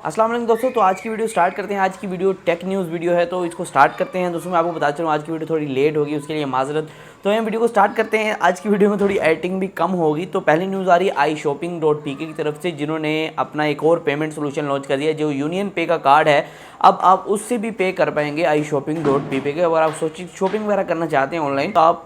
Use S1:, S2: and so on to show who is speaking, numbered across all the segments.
S1: अस्सलाम वालेकुम दोस्तों। तो आज की वीडियो स्टार्ट करते हैं। आज की वीडियो टेक न्यूज़ वीडियो है, तो इसको स्टार्ट करते हैं। दोस्तों मैं आपको बता चलूँ आज की वीडियो थोड़ी लेट होगी, उसके लिए माजरत। तो हम वीडियो को स्टार्ट करते हैं। आज की वीडियो में थोड़ी एडिटिंग भी कम होगी। तो पहली न्यूज़ आ रही है iShopping.pk की तरफ से, जिन्होंने अपना एक और पेमेंट सोल्यूशन लॉन्च कर दिया है। जो यूनियन पे का कार्ड है, अब आप उससे भी पे कर पाएंगे iShopping.pk के। अगर आप शॉपिंग वगैरह करना चाहते हैं ऑनलाइन, तो आप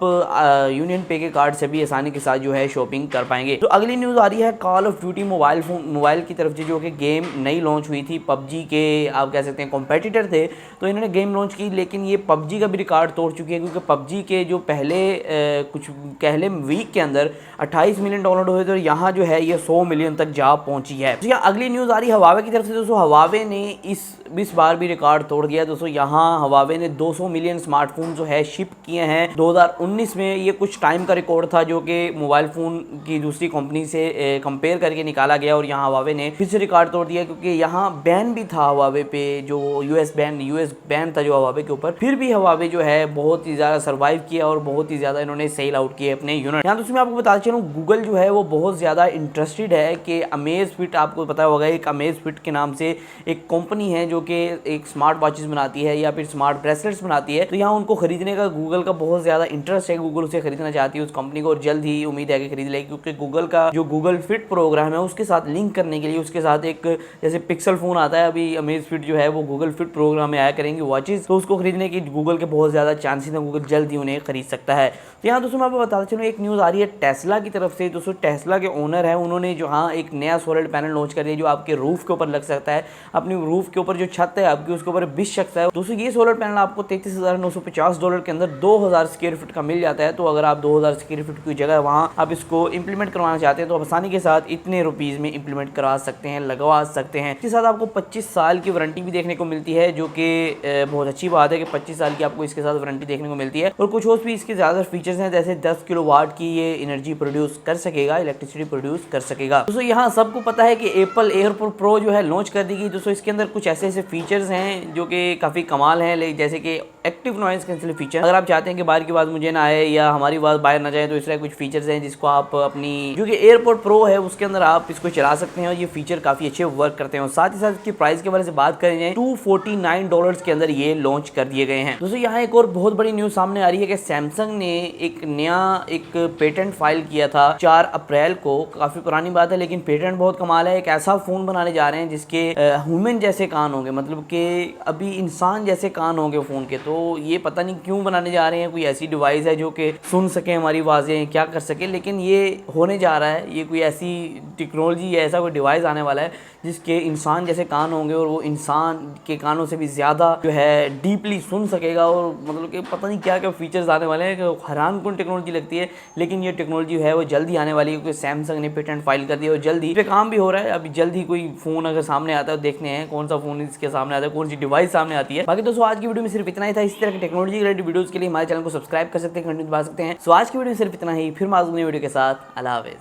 S1: यूनियन पे के कार्ड से भी आसानी के साथ जो है शॉपिंग कर पाएंगे। तो अगली न्यूज़ आ रही है कॉल ऑफ ड्यूटी मोबाइल की तरफ से, जो कि गेम नई लॉन्च हुई थी। पबजी के आप कह सकते हैं कॉम्पिटिटर थे, तो इन्होंने गेम लॉन्च की, लेकिन ये पबजी का भी रिकॉर्ड तोड़ चुकी है, क्योंकि पबजी के जो पहले वीक के अंदर 28 मिलियन डाउनलोड हुए थे, और यहाँ जो है ये 100 मिलियन तक जा पहुंची है। तो यहाँ अगली न्यूज़ आ रही है हवावे की तरफ से। दोस्तों हवावे ने इस बार भी रिकॉर्ड तोड़ दिया है। दोस्तों यहाँ हवावे ने 200 मिलियन स्मार्टफोन जो है शिप किए हैं 2019 में। ये कुछ टाइम का रिकॉर्ड था, जो कि मोबाइल फ़ोन की दूसरी कंपनी से कंपेयर करके निकाला गया, और यहाँ हवावे ने फिर से रिकॉर्ड तोड़ दिया, क्योंकि यहाँ बैन भी था हवावे पे, जो यूएस बैन था जो हवावे के ऊपर। फिर भी हवावे जो है बहुत ही ज़्यादा सर्वाइव किया, और बहुत ही ज़्यादा इन्होंने सेल आउट किए अपने यूनिट। यहाँ दोस्तों मैं आपको बता चलूँ, गूगल जो है वो बहुत ज़्यादा इंटरेस्टेड है कि अमेज़फिट, आपको पता होगा एक अमेज़फिट के नाम से एक कंपनी है जो कि एक स्मार्ट वॉचेस बनाती है या फिर स्मार्ट ब्रेसलेट्स बनाती है। तो यहाँ उनको खरीदने का गूगल का बहुत ज़्यादा इंटरेस्ट है। गूगल उसे खरीदना चाहती है उस कंपनी को, और जल्द ही उम्मीद है कि खरीद लेगी, क्योंकि गूगल का जो गूगल फिट प्रोग्राम है उसके साथ लिंक करने के लिए उसके साथ एक जैसे पिक्सल फोन आता है, अभी अमेज़फिट जो है वो गूगल फिट प्रोग्राम में आया करेंगे वॉचेस। तो उसको खरीदने की गूगल के बहुत ज़्यादा चांसेस हैं, गूगल जल्द ही उन्हें खरीद सकता है। तो यहाँ दोस्तों मैं आपको बताता चलूँ, एक न्यूज़ आ रही है टेस्ला की तरफ से। दोस्तों टेस्ला के ओनर है, उन्होंने जो एक नया सोलर पैनल लॉन्च कर दिया, जो आपके रूफ के ऊपर लग सकता है। अपनी रूफ के ऊपर जो छत है आपकी, उसके ऊपर बिछ सकता है। दोस्तों ये सोलर पैनल आपको $33,950 के अंदर 2000 स्क्वायर फीट का मिल जाता है। तो अगर आप 2000 स्क्वायर फीट की जगह वहाँ आप इसको इंप्लीमेंट करवाना चाहते हैं, तो आप आसानी के साथ इतने रुपीज़ में इंप्लीमेंट करवा सकते हैं, लगवा सकते हैं। इसके साथ आपको 25 साल की वारंटी भी देखने को मिलती है, जो कि बहुत अच्छी बात है कि 25 साल की आपको इसके साथ वारंटी देखने को मिलती है। और कुछ और भी इसके ज़्यादा फीचर्स हैं, जैसे 10 किलोवाट की ये एनर्जी प्रोड्यूस कर सकेगा, इलेक्ट्रिसिटी प्रोड्यूस कर सकेगा। दोस्तों यहाँ सबको पता है कि एप्पल एयरपोर्ट प्रो जो है लॉन्च कर दी गई। दोस्तों इसके अंदर कुछ ऐसे फीचर्स हैं जो कि काफ़ी कमाल हैं, जैसे कि एक्टिव नॉइस कैंसिल फीचर। अगर आप चाहते हैं कि बाहर की आवाज़ मुझे ना आए या हमारी आवाज़ बाहर ना जाए, तो इस तरह कुछ फीचर्स हैं जिसको आप अपनी जो कि एयरपोर्ट प्रो है उसके अंदर आप इसको चला सकते हैं, और ये फीचर काफ़ी अच्छे वर्क करते हैं। और साथ ही साथ इसकी प्राइस के बारे से बात करें जाए, $249 के अंदर ये लॉन्च कर दिए गए हैं। दोस्तों यहाँ एक और बहुत बड़ी न्यूज़ सामने आ रही है कि सैमसंग ने एक पेटेंट फाइल किया था 4 अप्रैल को। काफ़ी पुरानी बात है, लेकिन पेटेंट बहुत कमाल है। एक ऐसा फ़ोन बनाने जा रहे हैं जिसके ह्यूमन जैसे कान होंगे, मतलब कि अभी इंसान जैसे कान होंगे फ़ोन के। तो ये पता नहीं क्यों बनाने जा रहे हैं, कोई ऐसी डिवाइस है जो कि सुन सके हमारी आवाज़ें, क्या कर सके, लेकिन ये होने जा रहा है। ये कोई ऐसी टेक्नोलॉजी या ऐसा कोई डिवाइस आने वाला है जिसके इंसान जैसे कान होंगे, और वो इंसान के कानों से भी ज़्यादा जो है डीपली सुन सकेगा। और मतलब कि पता नहीं क्या क्या फीचर्स आने वाले हैं, कि हैरानकुन टेक्नोलॉजी लगती है। लेकिन ये टेक्नोलॉजी है वो जल्द ही आने वाली है, क्योंकि सैमसंग ने पेटेंट फाइल कर दिया और जल्द ही पे काम भी हो रहा है। अभी जल्द ही कोई फ़ोन अगर सामने आता है, देखते हैं कौन सा फ़ोन इसके सामने आता है, कौन सी डिवाइस सामने आती है। बाकी दोस्तों आज की वीडियो में सिर्फ इतना ही था। इसी तरह की टेक्नोलॉजी रिलेटेड वीडियोज़ के लिए हमारे चैनल को सब्सक्राइब कर सकते हैं, कंटेंट पा सकते हैं। सो आज की वीडियो में सिर्फ इतना ही, फिर माज़ूम नई वीडियो के साथ। अल्लाह हाफ़िज़।